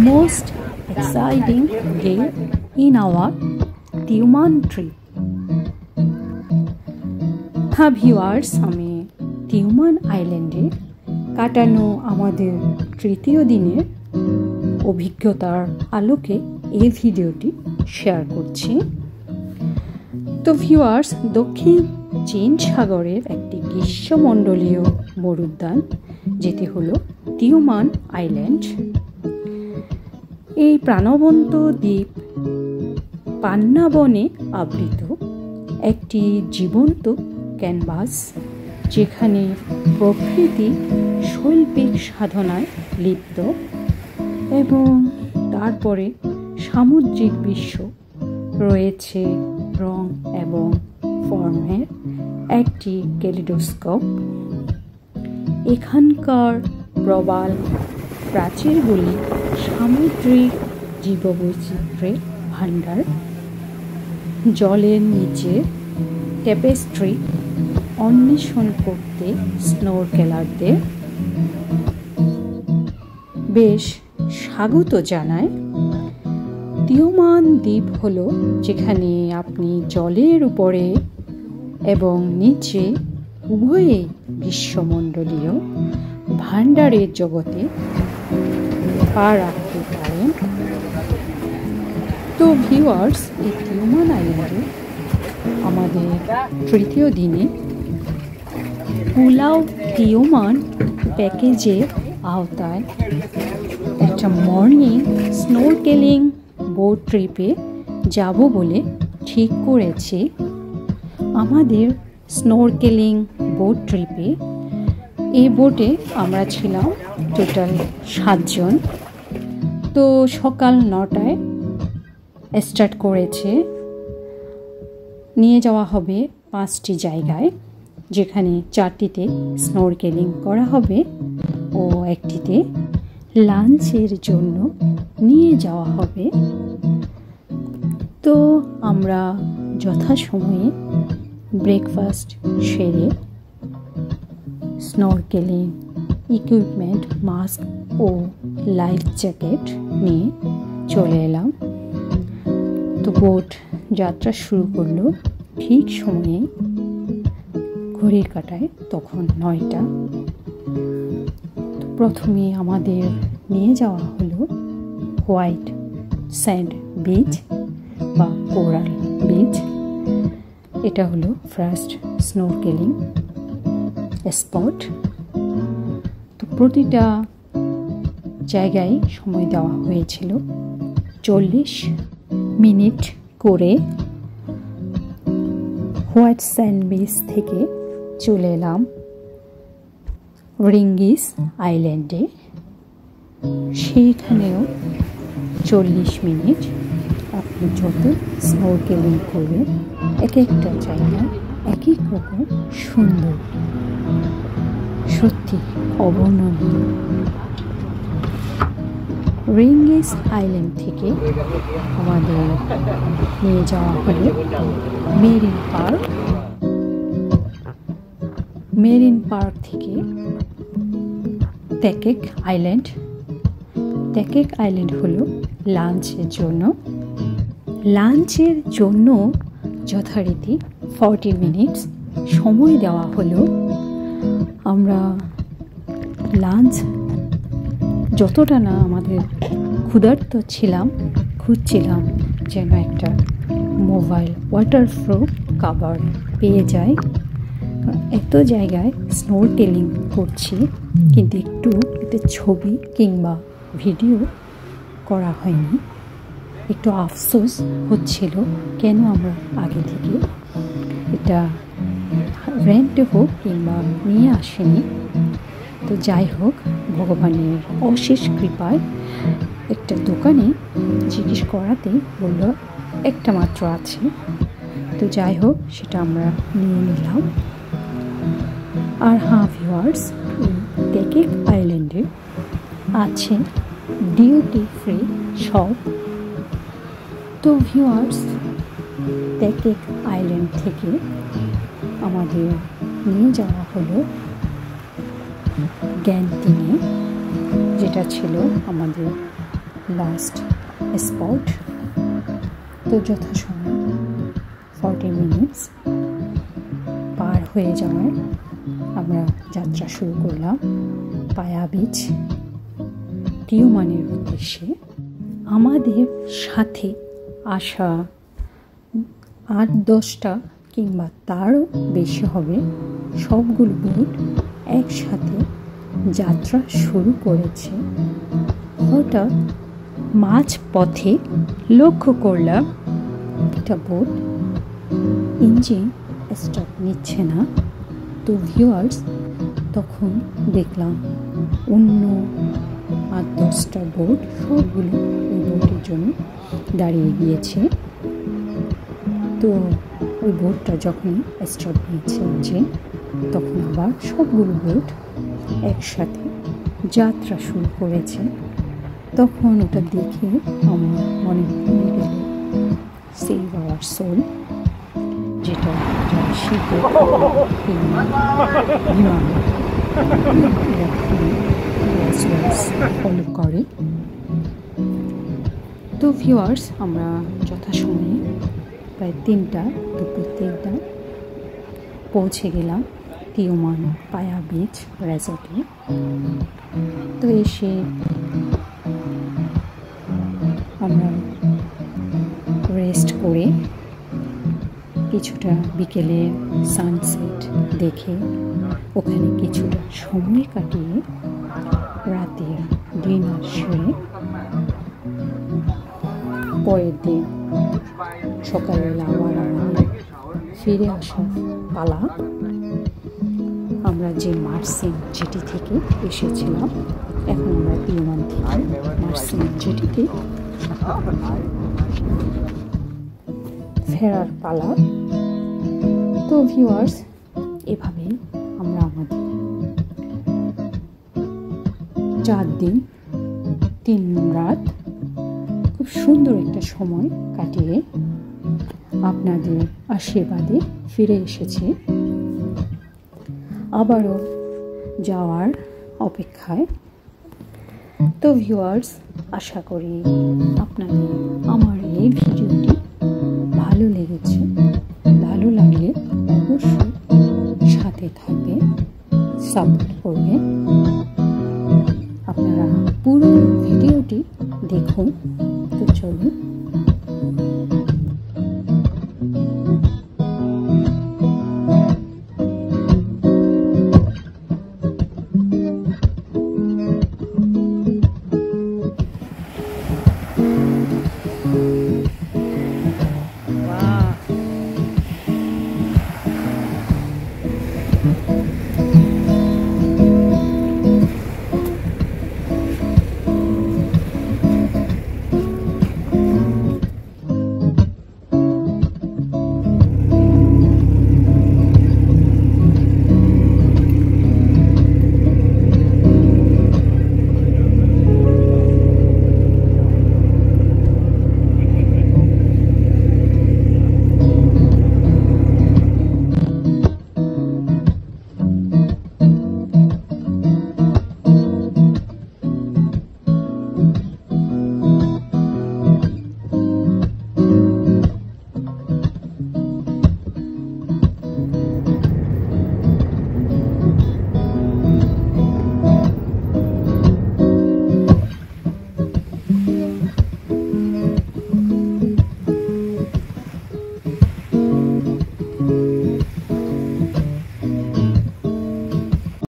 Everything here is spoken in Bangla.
most exciting day in our Tioman trip. হ্যাঁ ভিউয়ার্স, আমি টিউমান আইল্যান্ডে কাটানো আমাদের তৃতীয় দিনের অভিজ্ঞতার আলোকে এই ভিডিওটি শেয়ার করছি। তো ভিউয়ার্স, দক্ষিণ চীন সাগরের একটি গ্রীষ্মমণ্ডলীয় মরুদ্যান যেটি হলো টিউমান আইল্যান্ড। এই প্রাণবন্ত দ্বীপ পান্না বনে আবৃত একটি জীবন্ত ক্যানভাস, যেখানে প্রকৃতি শৈল্পিক সাধনায় লিপ্ত এবং তারপরে সামুদ্রিক বিশ্ব রয়েছে রং এবং ফর্মের একটি ক্যালিডোস্কোপ। এখানকার প্রবাল প্রাচীরগুলি সামুদ্রিক জীববৈচিত্র্যের ভাণ্ডার। জলের নিচে ট্যাপেস্ট্রি অন্বেষণ করতে স্নোরকেলারদের বেশ স্বাগত জানায়। টিউমান দ্বীপ হলো যেখানে আপনি জলের উপরে এবং নিচে উভয়ে গ্রীষ্মমণ্ডলীয় ভাণ্ডারের জগতে পা রাখতে পারেন। তো ভিউয়ার্স, এই টিউমান আইল্যান্ডে আমাদের তৃতীয় দিনে পুলাও টিউমান প্যাকেজের আওতায় একটা মর্নিং স্নোরকেলিং বোট ট্রিপে যাব বলে ঠিক করেছি। আমাদের স্নোরকেলিং বোট ট্রিপে এই বোটে আমরা ছিলাম টোটাল 7 জন। তো সকাল 9টায় স্টার্ট করেছে। নিয়ে যাওয়া হবে 5টি জায়গায়, যেখানে 4টিতে স্নোরকেলিং করা হবে ও একটিতে লাঞ্চের জন্য নিয়ে যাওয়া হবে। তো আমরা যথাসময়ে ব্রেকফাস্ট সেরে স্নোরকেলিং ইকুইপমেন্ট, মাস্ক ও লাইফ জ্যাকেট নিয়ে চলে এলাম। তো বোট যাত্রা শুরু করলো ঠিক সময়ে, ঘড়ির কাঁটায় তখন 9টা। প্রথমে আমাদের নিয়ে যাওয়া হলো হোয়াইট স্যান্ড বিচ বা কোরাল বিচ। এটা হলো ফার্স্ট স্নোরকেলিং স্পট। তো প্রতিটা জায়গায় সময় দেওয়া হয়েছিল 40 মিনিট করে। হোয়াইট স্যান্ড বিচ থেকে চলে এলাম রিঙ্গিস আইল্যান্ডে। সেইখানেও 40 মিনিট। আপনি যত স্নোরকেলিং করবেন, এক একটা জায়গা এক এক রকম সুন্দর, সত্যি অবর্ণনীয়। রিঙ্গিস আইল্যান্ড থেকে আমাদের নিয়ে যাওয়া হলো মেরিন পার্ক। মেরিন পার্ক থেকে ত্যাকেক আইল্যান্ড। ত্যাকেক আইল্যান্ড হলো লাঞ্চের জন্য। লাঞ্চের জন্য যথারীতি 40 মিনিটস সময় দেওয়া হলো। আমরা লাঞ্চ যতটা না আমাদের ক্ষুধার্ত ছিলাম, খুঁজছিলাম যেন একটা মোবাইল ওয়াটারপ্রুফ কভার পেয়ে যায়। এত জায়গায় স্নোরকেলিং করছি, কিন্তু একটু ছবি কিংবা ভিডিও করা হয়নি। একটু আফসোস হচ্ছিল কেন আমরা আগে থেকে এটা রেন্টে হোক কিংবা নিয়ে আসেনি। তো যাই হোক, ভগবানের অশেষ কৃপায় একটা দোকানে জিজ্ঞেস করাতেই বলল একটা মাত্র আছে। তো যাই হোক, সেটা আমরা নিয়ে নিলাম। আর হ্যাঁ ভিউয়ার্স, এই ত্যাকেক আইল্যান্ডে আছে ডিউটি ফ্রি শপ। তো ভিউয়ার্স, ত্যাকেক আইল্যান্ড থেকে আমাদের নিয়ে যাওয়া হলো গ্যান্টিনে, যে এটা ছিল আমাদের লাস্ট স্পট। তো যথাসময় 40 মিনিটস পার হয়ে যাওয়ায় আমরা যাত্রা শুরু করলাম পায়া বিচ তিওমানের উদ্দেশ্যে। আমাদের সাথে আসা 8-10টা কিংবা তারও বেশি হবে সবগুলো বোট একসাথে যাত্রা শুরু করেছে। হঠাৎ মাঝ পথে লক্ষ্য করলাম একটা বোট ইঞ্জিন স্টার্ট নিচ্ছে না। তো ভিউয়ার্স, তখন দেখলাম অন্য 8-10টা বোট সবগুলো ওই বোটের জন্য দাঁড়িয়ে গিয়েছে। তো ওই বোটটা যখন স্টার্ট নিচ্ছে ইঞ্জিন, তখন আবার সবগুলো বোট একসাথে যাত্রা শুরু করেছে। তখন ওটা দেখে আমার মনে পড়ে গেল সেভ আওয়ার সোল, যেটা শিখে ফলো করে। তো ভিউয়ার্স, আমরা যথাসময়ে প্রায় দুপুর 3টায় পৌঁছে গেলাম তিওমান পায়া বিচ রিসর্টে। তো এসে আমরা রেস্ট করে কিছুটা বিকেলে সানসেট দেখে ওখানে কিছুটা সময় কাটিয়ে রাতে ডিনার সেরে পরের দিন সকালবেলা আবার আমাদের ফিরে আসার পালা। আমরা যে মার্সিন জেটি থেকে এসেছিলাম, এখন আমরা তিওমান থেকে মার্সিন জেটিতে ফেরার পালা। তো ভিউয়ার্স, এভাবেই আমরা আমাদের 4 দিন 3 রাত খুব সুন্দর একটা সময় কাটিয়ে আপনাদের আশীর্বাদে ফিরে এসেছি। আবারও যাওয়ার অপেক্ষায়। তো ভিউয়ার্স, আশা করি আপনাদের আমার এই ভিডিওটি ভালো লেগেছে। ভালো লাগলে অবশ্যই সাথে থাকবে, সাপোর্ট করবেন। আপনারা পুরো ভিডিওটি দেখুন। তো চলুন